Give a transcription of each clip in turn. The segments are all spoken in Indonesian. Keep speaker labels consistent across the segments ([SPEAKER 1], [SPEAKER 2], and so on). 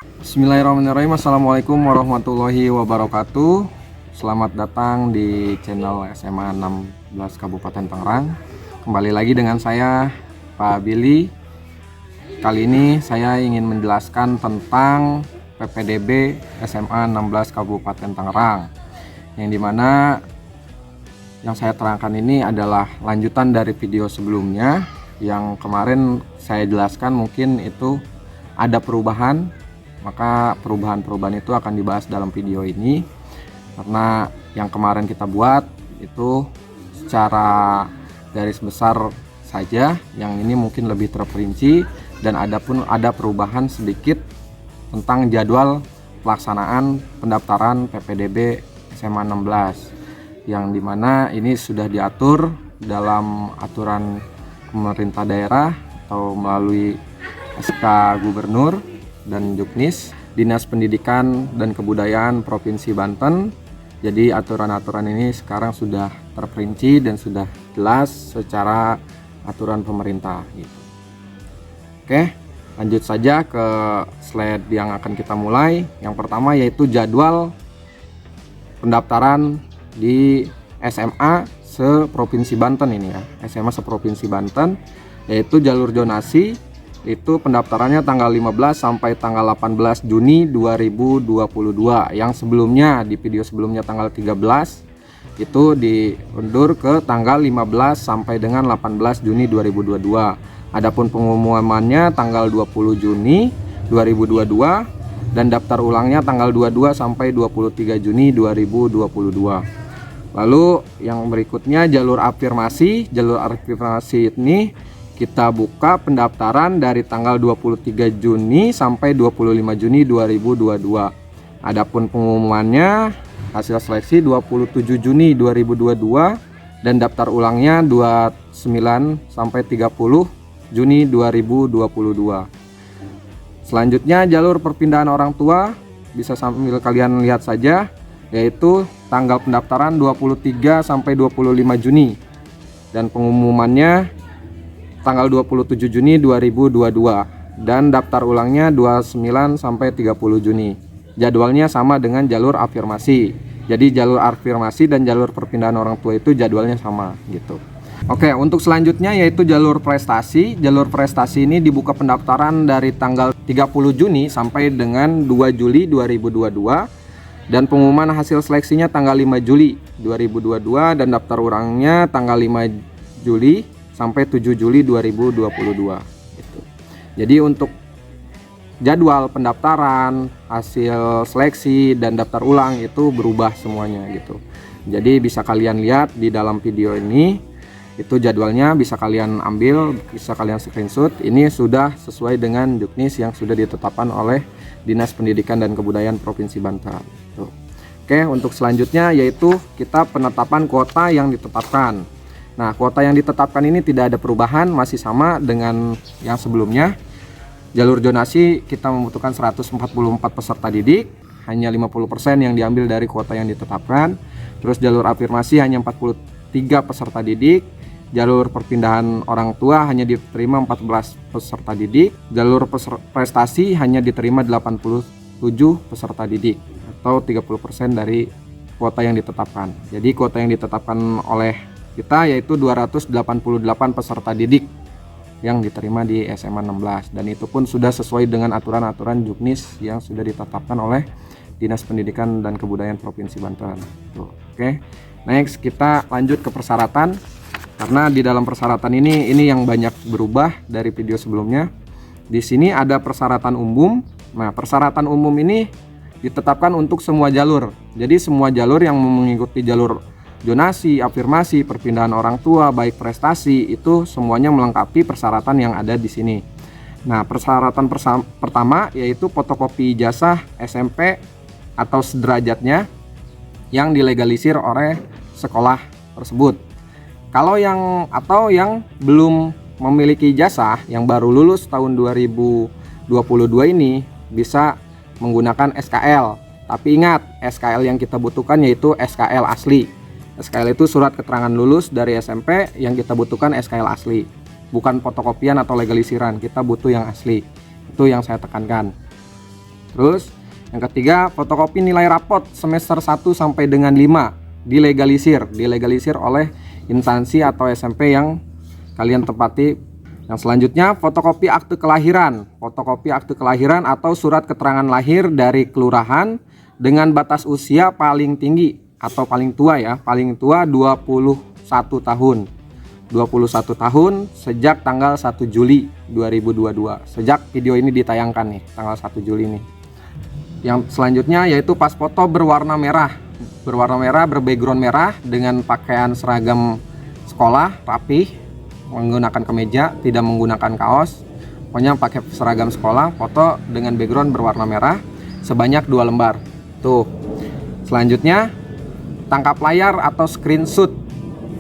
[SPEAKER 1] Bismillahirrahmanirrahim. Assalamualaikum warahmatullahi wabarakatuh. Selamat datang di channel SMA 16 Kabupaten Tangerang. Kembali lagi dengan saya, Pak Billy. Kali ini saya ingin menjelaskan tentang PPDB SMA 16 Kabupaten Tangerang, yang dimana yang saya terangkan ini adalah lanjutan dari video sebelumnya. Yang kemarin saya jelaskan mungkin itu ada perubahan, maka perubahan-perubahan itu akan dibahas dalam video ini. Karena yang kemarin kita buat itu secara garis besar saja, yang ini mungkin lebih terperinci dan ada perubahan sedikit tentang jadwal pelaksanaan pendaftaran PPDB SMA 16, yang dimana ini sudah diatur dalam aturan pemerintah daerah atau melalui SK Gubernur dan Juknis Dinas Pendidikan dan Kebudayaan Provinsi Banten. Jadi aturan-aturan ini sekarang sudah terperinci dan sudah jelas secara aturan pemerintah gitu. Oke, lanjut saja ke slide yang akan kita mulai. Yang pertama yaitu jadwal pendaftaran di SMA se-Provinsi Banten ini ya. SMA se-Provinsi Banten, yaitu jalur zonasi. Itu pendaftarannya tanggal 15 sampai tanggal 18 Juni 2022. Yang sebelumnya, di video sebelumnya tanggal 13, itu diundur ke tanggal 15 sampai dengan 18 Juni 2022. Adapun pengumumannya tanggal 20 Juni 2022 dan daftar ulangnya tanggal 22 sampai 23 Juni 2022. Lalu yang berikutnya jalur afirmasi. Jalur afirmasi ini kita buka pendaftaran dari tanggal 23 Juni sampai 25 Juni 2022. Adapun pengumumannya hasil seleksi 27 Juni 2022 dan daftar ulangnya 29 sampai 30 Juni 2022. Selanjutnya jalur perpindahan orang tua, bisa sambil kalian lihat saja, yaitu tanggal pendaftaran 23 sampai 25 Juni dan pengumumannya tanggal 27 Juni 2022 dan daftar ulangnya 29 sampai 30 Juni. Jadwalnya sama dengan jalur afirmasi. Jadi jalur afirmasi dan jalur perpindahan orang tua itu jadwalnya sama gitu. Oke, untuk selanjutnya yaitu jalur prestasi. Jalur prestasi ini dibuka pendaftaran dari tanggal 30 Juni sampai dengan 2 Juli 2022 dan pengumuman hasil seleksinya tanggal 5 Juli 2022 dan daftar ulangnya tanggal 5 Juli sampai 7 Juli 2022 gitu. Jadi untuk jadwal pendaftaran, hasil seleksi dan daftar ulang itu berubah semuanya gitu. Jadi bisa kalian lihat di dalam video ini, itu jadwalnya bisa kalian ambil, bisa kalian screenshot. Ini sudah sesuai dengan Juknis yang sudah ditetapkan oleh Dinas Pendidikan dan Kebudayaan Provinsi Banten. Tuh. Oke, untuk selanjutnya yaitu kita penetapan kuota yang ditetapkan. Nah, kuota yang ditetapkan ini tidak ada perubahan, masih sama dengan yang sebelumnya. Jalur zonasi kita membutuhkan 144 peserta didik, hanya 50% yang diambil dari kuota yang ditetapkan. Terus jalur afirmasi hanya 43 peserta didik. Jalur perpindahan orang tua hanya diterima 14 peserta didik. Jalur prestasi hanya diterima 87 peserta didik atau 30% dari kuota yang ditetapkan. Jadi kuota yang ditetapkan oleh kita yaitu 288 peserta didik yang diterima di SMA 16, dan itu pun sudah sesuai dengan aturan-aturan Juknis yang sudah ditetapkan oleh Dinas Pendidikan dan Kebudayaan Provinsi Banten. Tuh, oke. Next kita lanjut ke persyaratan, karena di dalam persyaratan ini yang banyak berubah dari video sebelumnya. Di sini ada persyaratan umum. Nah, persyaratan umum ini ditetapkan untuk semua jalur. Jadi semua jalur yang mengikuti jalur zonasi, afirmasi, perpindahan orang tua, baik prestasi, itu semuanya melengkapi persyaratan yang ada di sini. Nah, persyaratan pertama yaitu fotokopi ijazah SMP atau sederajatnya yang dilegalisir oleh sekolah tersebut. Kalau yang belum memiliki ijazah, yang baru lulus tahun 2022 ini bisa menggunakan SKL. Tapi ingat, SKL yang kita butuhkan yaitu SKL asli. SKL itu surat keterangan lulus dari SMP, yang kita butuhkan SKL asli, bukan fotokopian atau legalisiran. Kita butuh yang asli. Itu yang saya tekankan. Terus yang ketiga, fotokopi nilai rapot semester 1 sampai dengan 5 dilegalisir oleh instansi atau SMP yang kalian tempati. Yang selanjutnya, fotokopi akte kelahiran atau surat keterangan lahir dari kelurahan dengan batas usia paling tinggi atau paling tua ya, paling tua 21 tahun. 21 tahun sejak tanggal 1 Juli 2022. Sejak video ini ditayangkan nih, tanggal 1 Juli nih. Yang selanjutnya yaitu pas foto berwarna merah, berbackground merah dengan pakaian seragam sekolah rapih, menggunakan kemeja, tidak menggunakan kaos. Pokoknya pakai seragam sekolah, foto dengan background berwarna merah sebanyak 2 lembar. Tuh. Selanjutnya, tangkap layar atau screenshot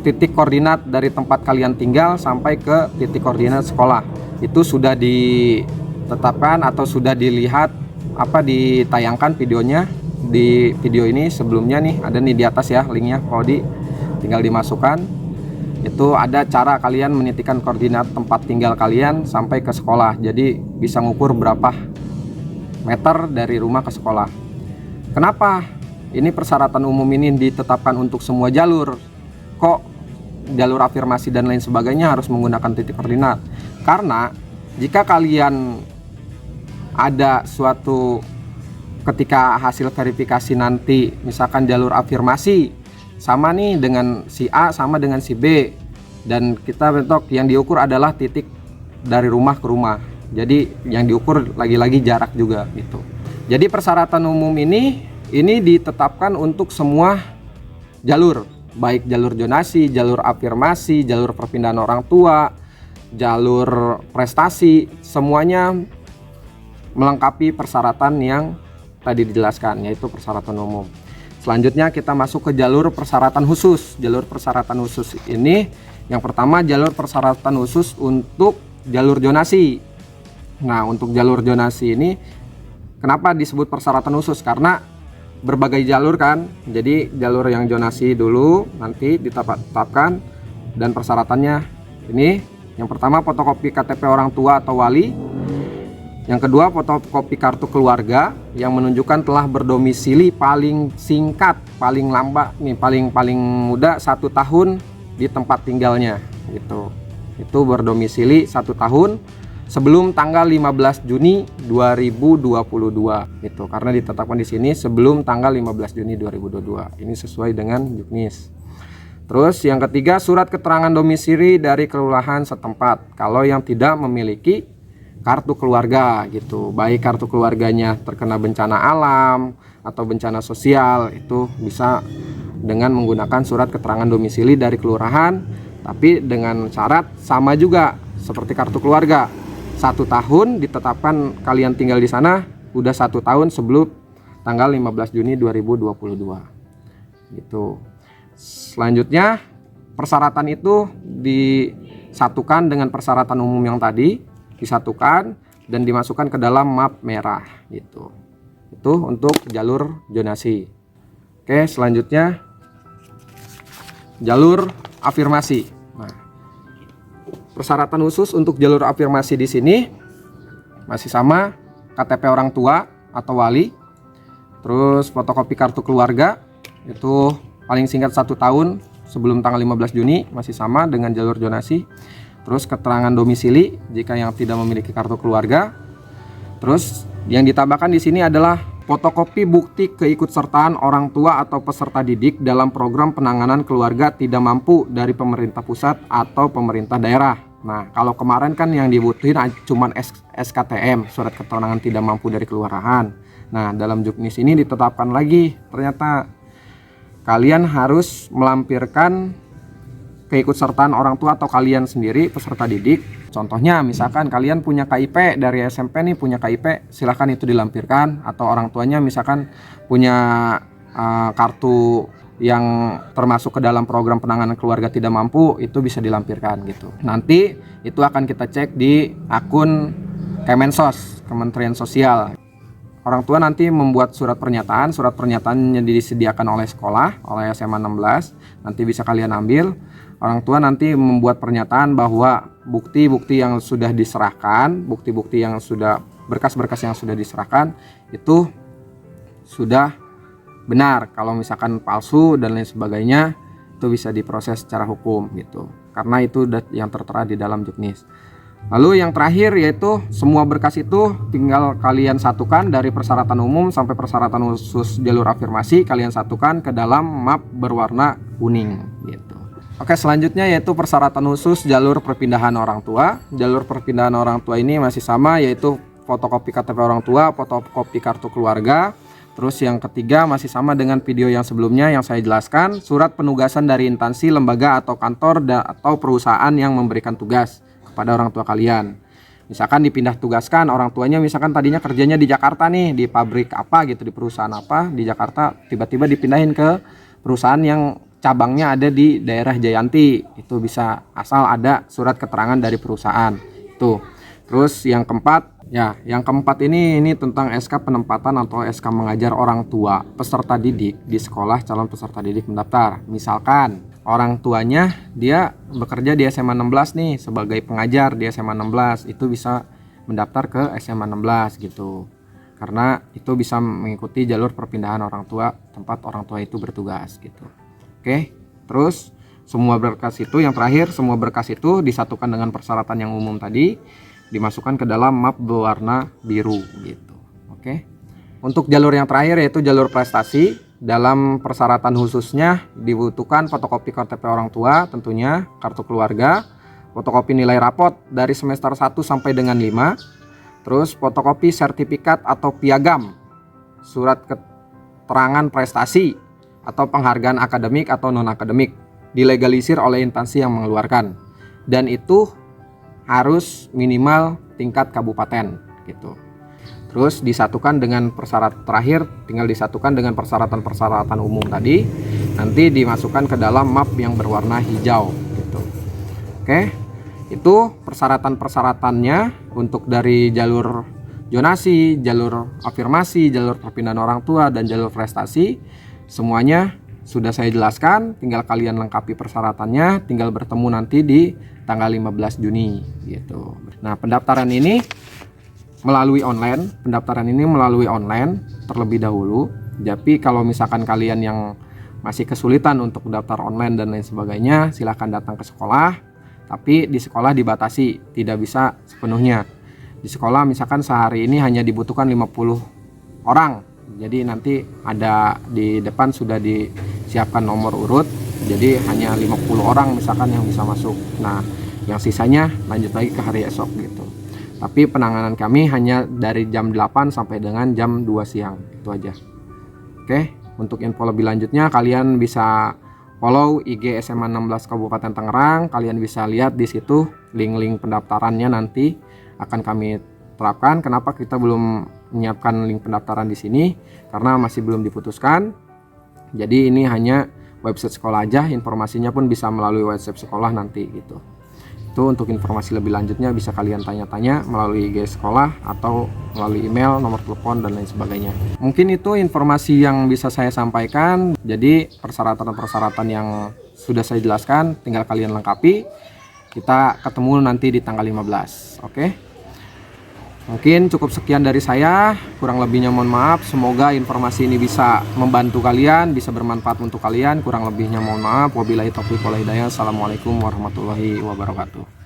[SPEAKER 1] titik koordinat dari tempat kalian tinggal sampai ke titik koordinat sekolah. Itu sudah ditetapkan atau sudah dilihat ditayangkan videonya di video ini sebelumnya nih, ada nih di atas ya linknya, kalau tinggal dimasukkan. Itu ada cara kalian menitikan koordinat tempat tinggal kalian sampai ke sekolah, jadi bisa ngukur berapa meter dari rumah ke sekolah. Kenapa ini persyaratan umum ini ditetapkan untuk semua jalur? Kok jalur afirmasi dan lain sebagainya harus menggunakan titik koordinat? Karena jika kalian ada suatu ketika hasil verifikasi nanti misalkan jalur afirmasi sama nih dengan si A sama dengan si B, dan kita bentuk yang diukur adalah titik dari rumah ke rumah, jadi yang diukur lagi-lagi jarak juga gitu. Jadi persyaratan umum ini ditetapkan untuk semua jalur, baik jalur zonasi, jalur afirmasi, jalur perpindahan orang tua, jalur prestasi, semuanya melengkapi persyaratan yang tadi dijelaskan, yaitu persyaratan umum. Selanjutnya kita masuk ke jalur persyaratan khusus. Jalur persyaratan khusus ini yang pertama, jalur persyaratan khusus untuk jalur zonasi. Nah, untuk jalur zonasi ini kenapa disebut persyaratan khusus? Karena berbagai jalur kan. Jadi jalur yang zonasi dulu nanti ditetapkan, dan persyaratannya ini yang pertama fotokopi KTP orang tua atau wali. Yang kedua, fotokopi kartu keluarga yang menunjukkan telah berdomisili paling singkat, paling lambat nih, paling muda 1 tahun di tempat tinggalnya gitu. Itu berdomisili 1 tahun sebelum tanggal 15 Juni 2022 gitu. Karena ditetapkan di sini sebelum tanggal 15 Juni 2022. Ini sesuai dengan Juknis. Terus yang ketiga, surat keterangan domisili dari kelurahan setempat. Kalau yang tidak memiliki kartu keluarga gitu, baik kartu keluarganya terkena bencana alam atau bencana sosial, itu bisa dengan menggunakan surat keterangan domisili dari kelurahan, tapi dengan syarat sama juga seperti kartu keluarga, 1 tahun ditetapkan kalian tinggal di sana, udah 1 tahun sebelum tanggal 15 Juni 2022 gitu. Selanjutnya, persyaratan itu disatukan dengan persyaratan umum yang tadi, disatukan dan dimasukkan ke dalam map merah gitu. Itu untuk jalur zonasi. Oke, selanjutnya jalur afirmasi. Nah, persyaratan khusus untuk jalur afirmasi di sini masih sama, KTP orang tua atau wali, terus fotokopi kartu keluarga itu paling singkat 1 tahun sebelum tanggal 15 Juni, masih sama dengan jalur zonasi. Terus keterangan domisili jika yang tidak memiliki kartu keluarga. Terus yang ditambahkan di sini adalah fotokopi bukti keikutsertaan orang tua atau peserta didik dalam program penanganan keluarga tidak mampu dari pemerintah pusat atau pemerintah daerah. Nah, kalau kemarin kan yang dibutuhin cuman SKTM, surat keterangan tidak mampu dari kelurahan. Nah, dalam Juknis ini ditetapkan lagi, ternyata kalian harus melampirkan keikutsertaan orang tua atau kalian sendiri peserta didik. Contohnya misalkan kalian punya KIP dari SMP nih, punya KIP, silahkan itu dilampirkan. Atau orang tuanya misalkan punya kartu yang termasuk ke dalam program penanganan keluarga tidak mampu, itu bisa dilampirkan gitu. Nanti itu akan kita cek di akun Kemensos, Kementerian Sosial. Orang tua nanti membuat surat pernyataannya disediakan oleh sekolah, oleh SMA 16, nanti bisa kalian ambil. Orang tua nanti membuat pernyataan bahwa bukti-bukti yang sudah diserahkan, bukti-bukti yang sudah berkas-berkas yang sudah diserahkan itu sudah benar. Kalau misalkan palsu dan lain sebagainya, itu bisa diproses secara hukum gitu, karena itu yang tertera di dalam juknis. Lalu yang terakhir yaitu semua berkas itu tinggal kalian satukan dari persyaratan umum sampai persyaratan khusus jalur afirmasi, kalian satukan ke dalam map berwarna kuning gitu. Oke, selanjutnya yaitu persyaratan khusus jalur perpindahan orang tua. Jalur perpindahan orang tua ini masih sama, yaitu fotokopi KTP orang tua, fotokopi kartu keluarga. Terus yang ketiga masih sama dengan video yang sebelumnya yang saya jelaskan, surat penugasan dari instansi, lembaga atau kantor atau perusahaan yang memberikan tugas kepada orang tua kalian. Misalkan dipindah tugaskan orang tuanya, misalkan tadinya kerjanya di Jakarta nih, di pabrik apa gitu, di perusahaan apa di Jakarta, tiba-tiba dipindahin ke perusahaan yang cabangnya ada di daerah Jayanti, itu bisa, asal ada surat keterangan dari perusahaan itu. Terus yang keempat ini tentang SK penempatan atau SK mengajar orang tua peserta didik di sekolah calon peserta didik mendaftar. Misalkan orang tuanya dia bekerja di SMA 16 nih sebagai pengajar di SMA 16, itu bisa mendaftar ke SMA 16 gitu. Karena itu bisa mengikuti jalur perpindahan orang tua tempat orang tua itu bertugas gitu. Oke, terus semua berkas itu yang terakhir, semua berkas itu disatukan dengan persyaratan yang umum tadi, dimasukkan ke dalam map berwarna biru gitu. Oke. Untuk jalur yang terakhir yaitu jalur prestasi. Dalam persyaratan khususnya dibutuhkan fotokopi KTP orang tua tentunya, kartu keluarga, fotokopi nilai rapot dari semester 1 sampai dengan 5, terus fotokopi sertifikat atau piagam, surat keterangan prestasi atau penghargaan akademik atau non-akademik, dilegalisir oleh instansi yang mengeluarkan, dan itu harus minimal tingkat kabupaten gitu. Terus disatukan dengan persyaratan terakhir, tinggal disatukan dengan persyaratan-persyaratan umum tadi, nanti dimasukkan ke dalam map yang berwarna hijau gitu. Oke, itu persyaratan-persyaratannya untuk dari jalur zonasi, jalur afirmasi, jalur perpindahan orang tua, dan jalur prestasi. Semuanya sudah saya jelaskan, tinggal kalian lengkapi persyaratannya, tinggal bertemu nanti di tanggal 15 Juni gitu. Nah, pendaftaran ini melalui online terlebih dahulu. Tapi kalau misalkan kalian yang masih kesulitan untuk daftar online dan lain sebagainya, silahkan datang ke sekolah. Tapi di sekolah dibatasi, tidak bisa sepenuhnya. Di sekolah misalkan sehari ini hanya dibutuhkan 50 orang. Jadi nanti ada di depan sudah disiapkan nomor urut. Jadi hanya 50 orang misalkan yang bisa masuk. Nah, yang sisanya lanjut lagi ke hari esok gitu. Tapi penanganan kami hanya dari jam 8 sampai dengan jam 2 siang. Itu aja. Oke, untuk info lebih lanjutnya kalian bisa follow IG SMA 16 Kabupaten Tangerang. Kalian bisa lihat di situ link-link pendaftarannya nanti akan kami terapkan. Kenapa kita belum menyiapkan link pendaftaran di sini? Karena masih belum diputuskan. Jadi ini hanya website sekolah aja, informasinya pun bisa melalui website sekolah nanti gitu. Itu untuk informasi lebih lanjutnya bisa kalian tanya-tanya melalui IG sekolah atau melalui email, nomor telepon, dan lain sebagainya. Mungkin itu informasi yang bisa saya sampaikan. Jadi persyaratan-persyaratan yang sudah saya jelaskan tinggal kalian lengkapi. Kita ketemu nanti di tanggal 15. Oke? Mungkin cukup sekian dari saya, kurang lebihnya mohon maaf. Semoga informasi ini bisa membantu kalian, bisa bermanfaat untuk kalian. Kurang lebihnya mohon maaf. Wabillahi taufiq wal hidayah. Assalamualaikum warahmatullahi wabarakatuh.